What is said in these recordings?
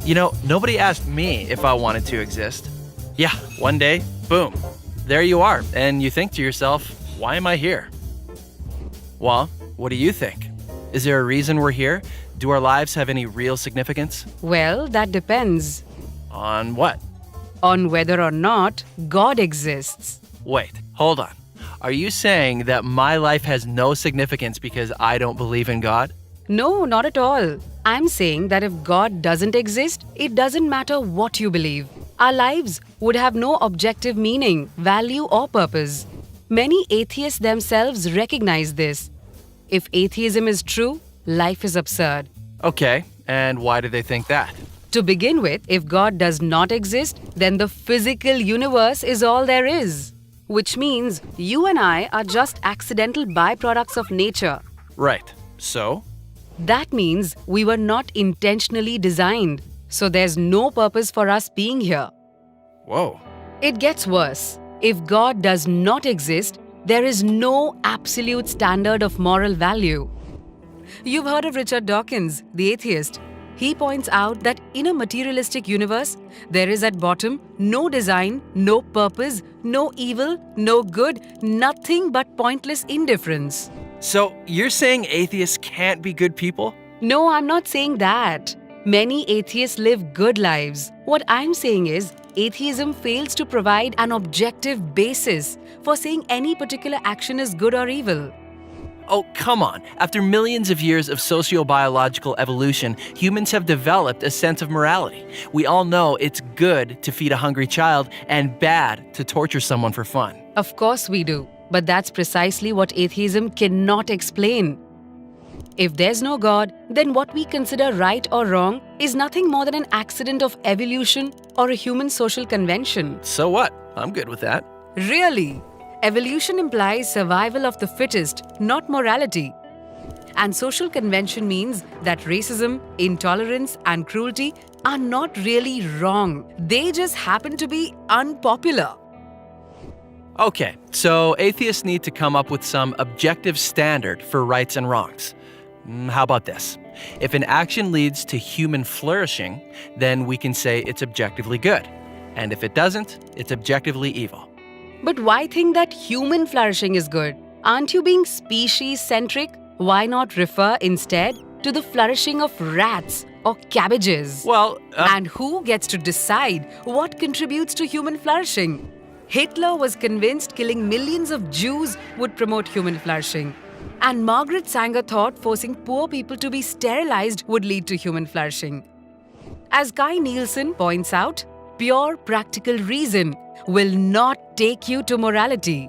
Nobody asked me if I wanted to exist. Yeah, one day, boom, there you are, and you think to yourself, why am I here? Well, what do you think? Is there a reason we're here? Do our lives have any real significance? Well, that depends On what? on whether or not God exists. Wait, hold on. Are you saying that my life has no significance because I don't believe in God? No, not at all. I'm saying that if God doesn't exist, it doesn't matter what you believe. Our lives would have no objective meaning, value, or purpose. Many atheists themselves recognize this. If atheism is true, life is absurd. Okay, and why do they think that? To begin with, if God does not exist, then the physical universe is all there is. Which means you and I are just accidental byproducts of nature. Right, so? That means we were not intentionally designed, so there's no purpose for us being here. Whoa. It gets worse. If God does not exist, there is no absolute standard of moral value. You've heard of Richard Dawkins, the atheist. He points out that in a materialistic universe, there is at bottom no design, no purpose, no evil, no good, nothing but pointless indifference. So you're saying atheists can't be good people? No, I'm not saying that. Many atheists live good lives. What I'm saying is, atheism fails to provide an objective basis for saying any particular action is good or evil. Oh, come on. After millions of years of sociobiological evolution, humans have developed a sense of morality. We all know it's good to feed a hungry child and bad to torture someone for fun. Of course we do, but that's precisely what atheism cannot explain. If there's no God, then what we consider right or wrong is nothing more than an accident of evolution or a human social convention. So what? I'm good with that. Really? Evolution implies survival of the fittest, not morality. And social convention means that racism, intolerance, and cruelty are not really wrong. They just happen to be unpopular. Okay, so atheists need to come up with some objective standard for rights and wrongs. How about this? If an action leads to human flourishing, then we can say it's objectively good. And if it doesn't, it's objectively evil. But why think that human flourishing is good? Aren't you being species-centric? Why not refer instead to the flourishing of rats or cabbages? Well, And who gets to decide what contributes to human flourishing? Hitler was convinced killing millions of Jews would promote human flourishing. And Margaret Sanger thought forcing poor people to be sterilized would lead to human flourishing. As Kai Nielsen points out, pure practical reason will not take you to morality.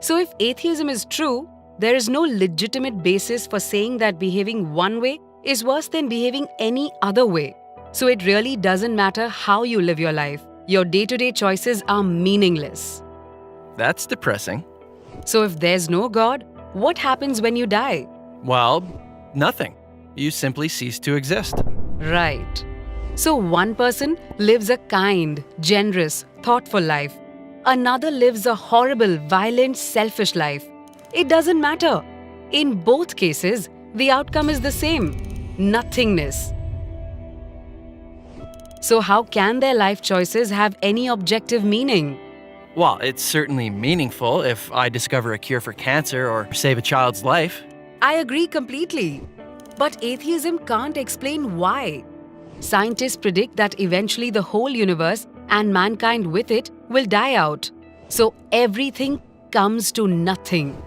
So if atheism is true, there is no legitimate basis for saying that behaving one way is worse than behaving any other way. So it really doesn't matter how you live your life. Your day-to-day choices are meaningless. that's depressing. So if there's no God, what happens when you die? Well, nothing. You simply cease to exist. Right. So one person lives a kind, generous, thoughtful life. Another lives a horrible, violent, selfish life. It doesn't matter. In both cases, the outcome is the same: nothingness. So how can their life choices have any objective meaning? Well, it's certainly meaningful if I discover a cure for cancer or save a child's life. I agree completely. But atheism can't explain why. Scientists predict that eventually the whole universe and mankind with it will die out. So everything comes to nothing.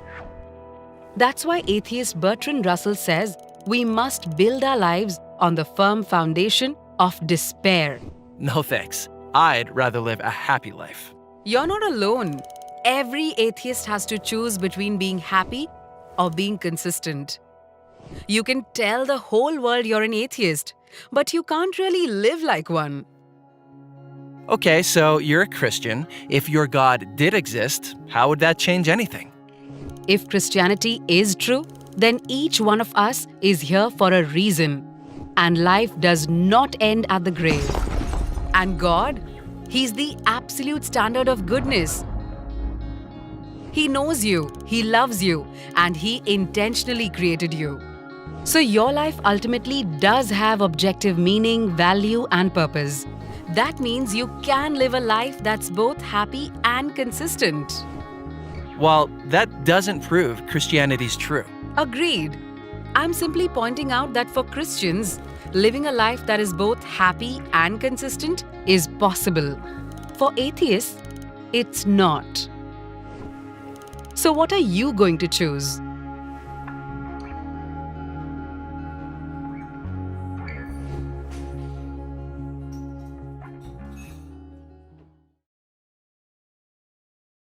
That's why atheist Bertrand Russell says we must build our lives on the firm foundation of despair. No thanks. I'd rather live a happy life. You're not alone. Every atheist has to choose between being happy or being consistent. You can tell the whole world you're an atheist, but you can't really live like one. Okay, so you're a Christian. If your God did exist, how would that change anything? If Christianity is true, then each one of us is here for a reason. And life does not end at the grave. And God, He's the absolute standard of goodness. He knows you, He loves you, and He intentionally created you. So your life ultimately does have objective meaning, value, and purpose. That means you can live a life that's both happy and consistent. While that doesn't prove Christianity's true. Agreed. I'm simply pointing out that for Christians, living a life that is both happy and consistent is possible. For atheists, it's not. So, what are you going to choose?